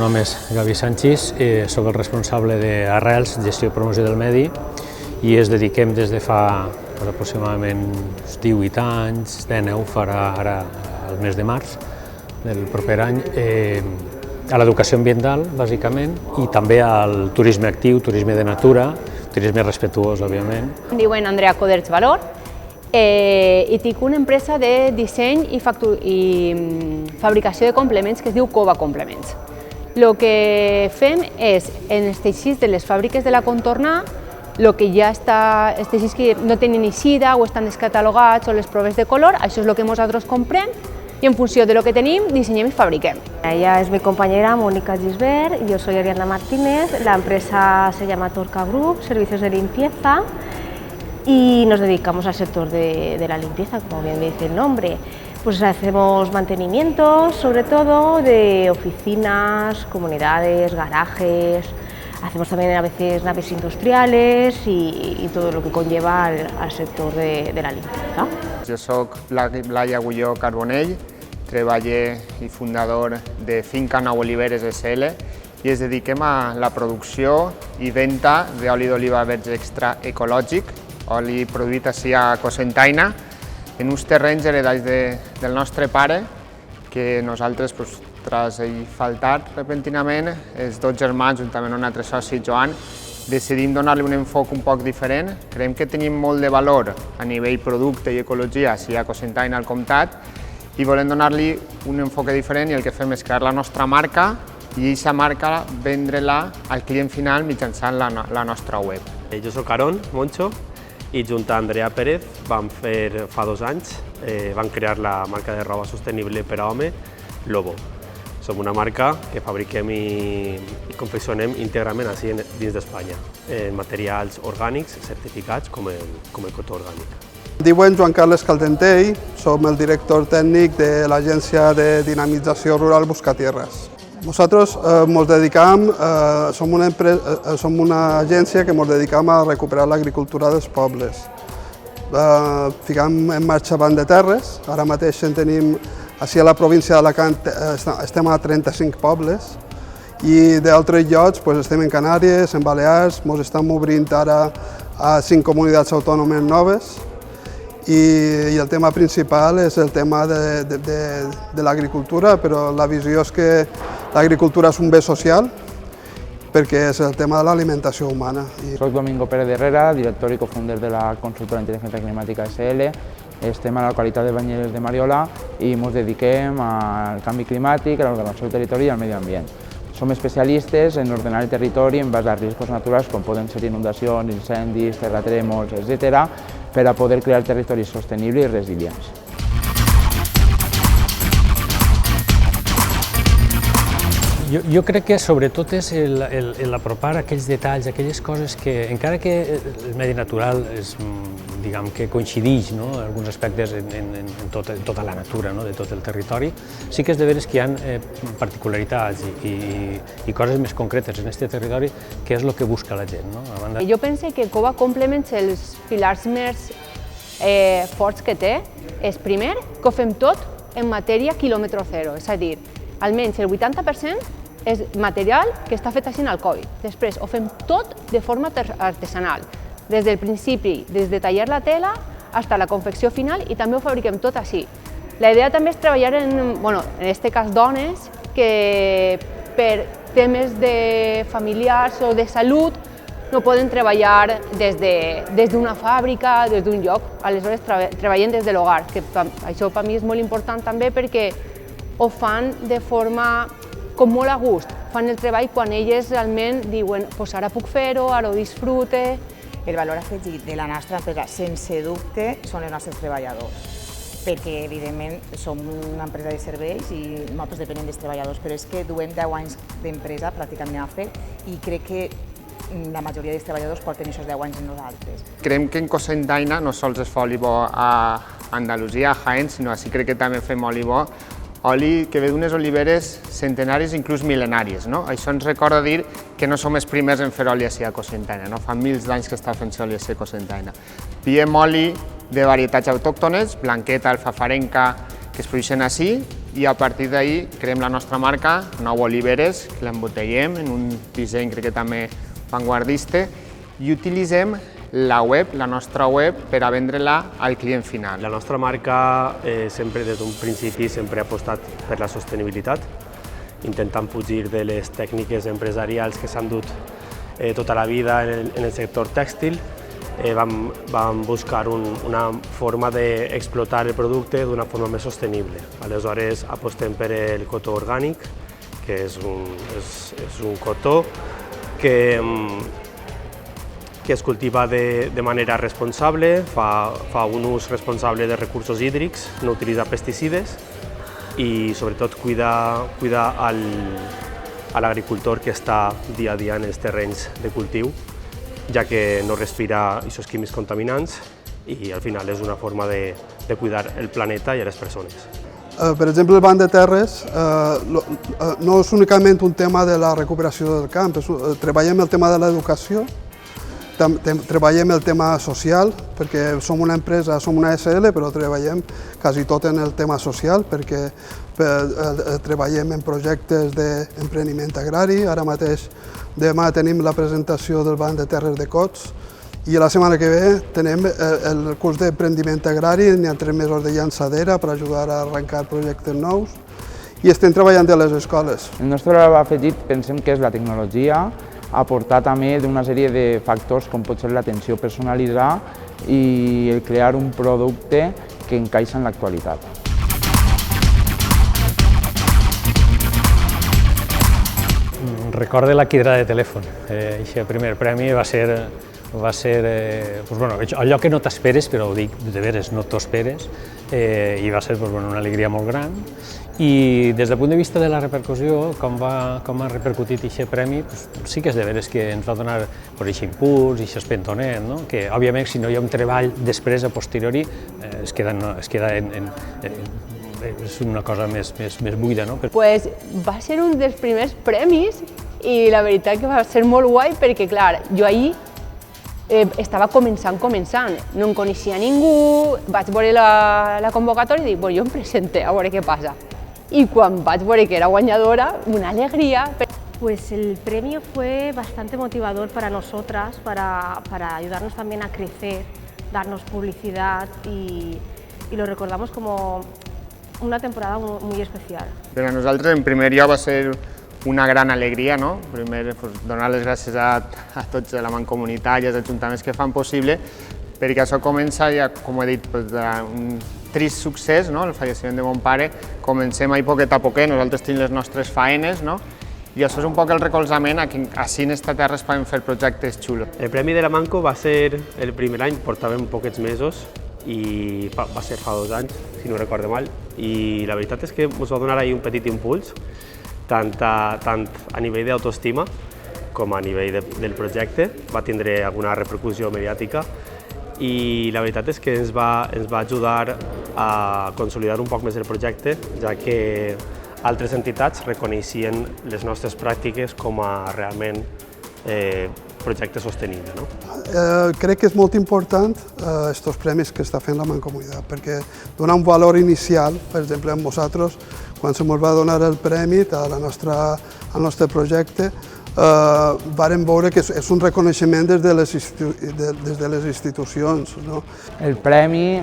nom és Gavi Sanchis, soc el responsable d'Arrels, Gestió i Promoció del Medi, i ens dediquem des de fa aproximadament 18 anys, 19 farà ara el mes de març del proper any, a l'educació ambiental, bàsicament, i també al turisme actiu, turisme de natura, turisme respectuós, òbviament. Em diuen Andrea Coderch Valor i tinc una empresa de disseny i fabricació de complements que es diu Cova Complements. El que fem és, en els teixits de les fàbriques de la contorna, el que ja està, els teixits que no tenen eixida o estan descatalogats o les proves de color, això és el que nosaltres comprem y en función de lo que tenim, dissenyem y fabriquem. Ella es mi compañera Mónica Gisbert, yo soy Ariadna Martínez, la empresa se llama Torca Group, servicios de limpieza, y nos dedicamos al sector de la limpieza, como bien dice el nombre. Pues hacemos mantenimientos, sobre todo, de oficinas, comunidades, garajes, hacemos también a veces naves industriales y todo lo que conlleva al sector de la limpieza. Jo soc Blai Agulló Carbonell, treballer i fundador de Finca Nou Oliveres SL i ens dediquem a la producció i venda d'oli d'oliva verge extra ecològic, oli produït ací a Cocentaina, en uns terrenys heredats del nostre pare, que nosaltres, tras ell faltar repentinament, els dos germans, juntament amb un altre soci, Joan, decidim donar-li un enfoc un poc diferent. Creiem que tenim molt de valor a nivell producte i ecologia si a Cocentaina al comtat i volem donar-li un enfoc diferent i el que fem és crear la nostra marca i aquesta marca vendre-la al client final mitjançant la nostra web. Jo soc Aarón Moncho i junt a Andrea Pérez vam fer fa 2 anys, vam crear la marca de roba sostenible per a home, Lobo. Som una marca que fabriquem i confeccionem íntegrament així dins d'Espanya, en materials orgànics certificats com el cotó orgànic. Em diuen Joan Carles Caldentell, som el director tècnic de l'Agència de Dinamització Rural Buscatierras. Nosaltres som una agència que ens dedicam a recuperar l'agricultura dels pobles. Ficam en marxa Banc de Terres, ara mateix en tenim. Així a la província d'Alacant estem a 35 pobles i d'altres llocs estem en Canàries, en Balears, ens estem obrint ara a 5 comunitats autònomes noves i el tema principal és el tema de l'agricultura, però la visió és que l'agricultura és un bé social perquè és el tema de l'alimentació humana. Soc Domingo Pérez de Herrera, director i cofundador de la consultora Intel·ligència Climàtica SL. Estem a la localitat de Banyeres de Mariola i ens dediquem al canvi climàtic, a l'ordenació del territori i al medi ambient. Som especialistes en ordenar el territori en base a riscos naturals com poden ser inundacions, incendis, terratrèmols, etc., per a poder crear territoris sostenibles i resilients. Jo crec que sobretot és l'apropar aquells detalls, aquelles coses que, encara que el medi natural diguem que coincideix en alguns aspectes en tota la natura de tot el territori, sí que és de veres que hi ha particularitats i coses més concretes en aquest territori que és el que busca la gent. Jo penso que Cova Complements, els pilars més forts que té, és primer que ho fem tot en matèria quilòmetre zero, és a dir, almenys el 80% és material que està fet així al Covid. Després ho fem tot de forma artesanal, des del principi, des de tallar la tela fins a la confecció final i també ho fabriquem tot així. La idea també és treballar en aquest cas dones, que per temes familiars o de salut no poden treballar des d'una fàbrica, des d'un lloc, aleshores treballen des de l'hogar, que això per mi és molt important també perquè ho fan de forma com molt a gust, fan el treball quan elles realment diuen ara puc fer-ho, ara ho disfrute. El valor afegit de la nostra empresa, sense dubte, són els nostres treballadors, perquè evidentment som una empresa de serveis i nosaltres depenem dels treballadors, però és que duem 10 anys d'empresa pràcticament a fer i crec que la majoria dels treballadors porten aquests 10 anys amb nosaltres. Creiem que en Cocentaina no sols es fa oli bo a Andalusia, a Jaén, sinó així crec que també fem oli bo, oli que ve d'unes oliveres centenàries, inclús mil·lenàries. Això ens recorda dir que no som els primers en fer oli a Cocentaina, fa mils d'anys que està fent-se oli a Cocentaina. Piem oli de varietats autòctones, blanqueta, alfafarenca, que es produeixen així, i a partir d'ahir creem la nostra marca, Nou Oliveres, que l'embotellem en un disseny crec que també vanguardista i utilitzem la web, la nostra web, per a vendre-la al client final. La nostra marca sempre des d'un principi sempre ha apostat per la sostenibilitat, intentant fugir de les tècniques empresarials que s'han dut tota la vida en el sector tèxtil. Vam buscar una forma d'explotar el producte d'una forma més sostenible. Aleshores apostem per el cotó orgànic, que és un cotó que es cultiva de manera responsable, fa un ús responsable de recursos hídrics, no utilitza pesticides i sobretot cuida a l'agricultor que està dia a dia en els terrenys de cultiu, ja que no respira aquests químics contaminants i al final és una forma de cuidar el planeta i a les persones. Per exemple, el Banc de Terres no és únicament un tema de la recuperació del camp, treballem el tema de l'educació, treballem el tema social, perquè som una empresa, som una SL, però treballem quasi tot en el tema social, perquè treballem en projectes d'empreniment agrari. Ara mateix, demà tenim la presentació del Banc de Terres de Cots i la setmana que ve tenim el curs d'emprendiment agrari, n'hi ha 3 mesos de llançadera per ajudar a arrencar projectes nous i estem treballant a les escoles. El nostre valor afegit pensem que és la tecnologia, aportar també d'una sèrie de factors com pot ser l'atenció personalitzada i el crear un producte que encaixa en l'actualitat. Recorde la quidra de telèfon. Aquest primer premi va ser allò que no t'esperes, però ho dic de veres, no t'ho esperes, i va ser una alegria molt gran. I des del punt de vista de la repercussió, com ha repercutit aquest premi, sí que és de veres que ens va donar aquest impuls, aquest pentonet, que òbviament si no hi ha un treball després, a posteriori, es queda és una cosa més buida. Va ser un dels primers premis i la veritat que va ser molt guai perquè, clar, jo ahir estava començant, no em coneixia ningú, vaig veure la convocatòria i dic, jo em presente a veure què passa. Y cuando vaig veure que era guanyadora, una alegría. Pues el premio fue bastante motivador para nosotras, para ayudarnos también a crecer, darnos publicidad y lo recordamos como una temporada muy especial. Per a nosaltres, en primer lloc, va ser una gran alegria, no? Primer, donar les gràcies a tots de la Mancomunitat i als ajuntaments que fan possible, perquè això comença, ja, com he dit, d'un trist succés, el falleciment de mon pare. Comencem a poquet a poquet, nosaltres tenim les nostres faenes, i això és un poc el recolzament a que així en esta terra es poden fer projectes xulos. El Premi de la Manco va ser el primer any, portàvem poquets mesos, i va ser fa 2 anys, si no recordo mal, i la veritat és que ens va donar ahir un petit impuls, tant a nivell d'autoestima com a nivell del projecte. Va tindre alguna repercussió mediàtica i la veritat és que ens va ajudar a consolidar un poc més el projecte, ja que altres entitats reconeixien les nostres pràctiques com a realment projecte sostenible. Crec que és molt important aquests premis que està fent la Mancomunitat, perquè dona un valor inicial. Per exemple, amb nosaltres, quan se ens va donar el premi al nostre projecte, vàrem veure que és un reconeixement des de les institucions. El premi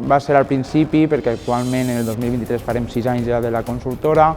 va ser al principi, perquè actualment en el 2023 farem 6 anys ja de la consultora,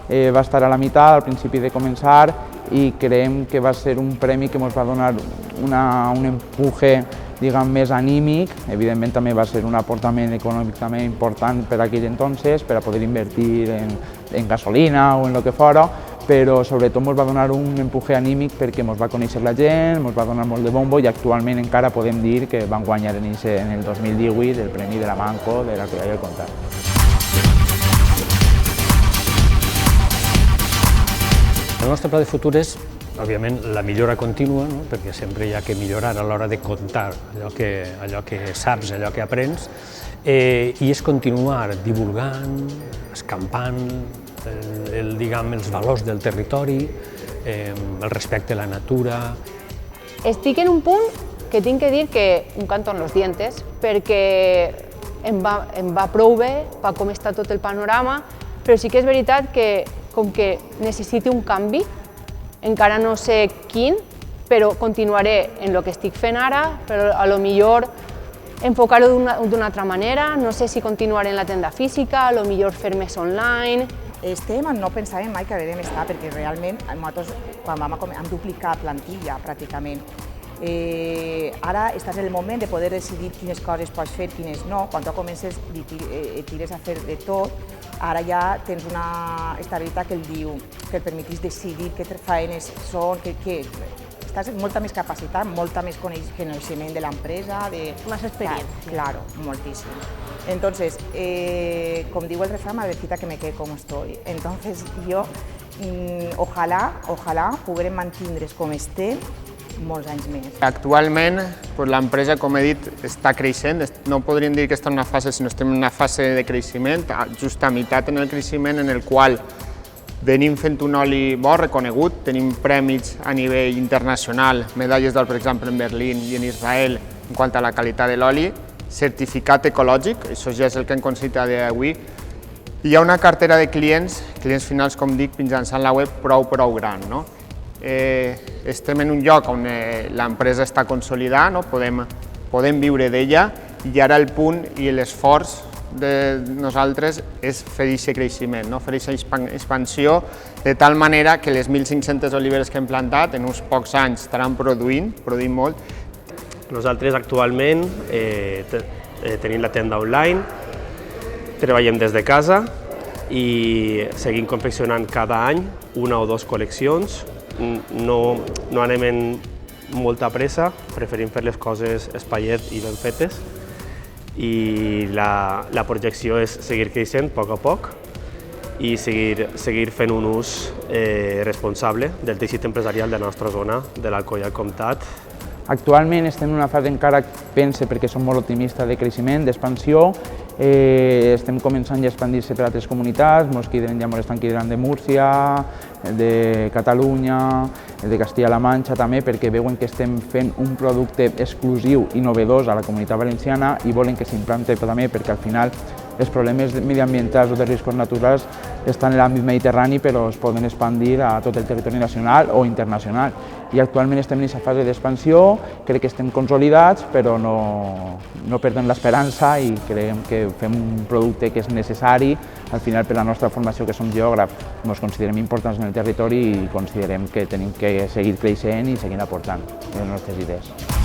va estar a la meitat, al principi de començar, i creiem que va ser un premi que ens va donar un empuje més anímic. Evidentment també va ser un aportament econòmic també important per aquell entonces, per a poder invertir en gasolina o en el que fora, però sobretot ens va donar un empuje anímic perquè ens va conèixer la gent, ens va donar molt de bombo i actualment encara podem dir que vam guanyar en el 2018 el Premi de la Manco de la Crida i el Comtat. El nostre pla de futur és, òbviament, la millora contínua, perquè sempre hi ha que millorar a l'hora de contar allò que saps, allò que aprens, i és continuar divulgant, escampant els valors del territori, el respecte a la natura. Estic en un punt que tinc que dir que un canto en los dientes, perquè em va prou bé per com està tot el panorama. però sí que és veritat que com que necessito un canvi, encara no sé quin, però continuaré en el que estic fent ara, però a lo millor enfocar-ho d'una altra manera, no sé si continuaré en la tenda física, a lo millor fer més online. No pensàvem mai que haguérem estar, perquè realment nosaltres, quan vam duplicar plantilla pràcticament, ara estàs en el moment de poder decidir quines coses pots fer, quines no. Quan tu comences i tires a fer de tot, ara ja tens una estabilitat que et permetís decidir què feines són, estàs amb molta més capacitat, molta més coneixement de l'empresa. Más experiencia. Claro, moltíssim. Entonces, com diu el refrán, madrecita que me quede como estoy. Entonces, jo, ojalà puguem mantindre's com estem molts anys més. Actualment, l'empresa, com he dit, està creixent. No podríem dir que està en una fase, sinó estem en una fase de creixement, just a meitat en el creixement, en el qual venim fent un oli bo, reconegut, tenim prèmits a nivell internacional, medalles d'or, per exemple, en Berlín i en Israel, en quant a la qualitat de l'oli, certificat ecològic, això ja és el que hem aconseguit a dia d'avui. Hi ha una cartera de clients finals, com dic, mitjançant la web, prou gran. Estem en un lloc on l'empresa està consolidada, podem viure d'ella, i ara el punt i l'esforç de nosaltres és fer aquest creixement, fer aquesta expansió, de tal manera que les 1.500 oliveres que hem plantat en uns pocs anys estaran produint molt. Nosaltres actualment tenim la tenda online, treballem des de casa i seguim confeccionant cada any una o dues col·leccions. No anem en molta pressa, preferim fer les coses espaiet i ben fetes, i la projecció és seguir creixent a poc i seguir fent un ús responsable del teixit empresarial de la nostra zona, de l'Alcoià Comtat. Actualment estem en una fase encara, pense, perquè som molt optimistes de creixement, d'expansió. Estem començant ja a expandir-se per altres comunitats, ja ens estan cridant de Múrcia, de Catalunya, de Castilla-La Manxa també, perquè veuen que estem fent un producte exclusiu i novedós a la comunitat valenciana i volen que s'implante també, perquè al final els problemes mediambientals o de riscos naturals estan en l'àmbit mediterrani, però es poden expandir a tot el territori nacional o internacional. I actualment estem en aquesta fase d'expansió, crec que estem consolidats, però no perdem l'esperança i creiem que fem un producte que és necessari. Al final, per la nostra formació, que som geògrafs, ens considerem importants en el territori i considerem que tenim que seguir creixent i seguir aportant les nostres idees.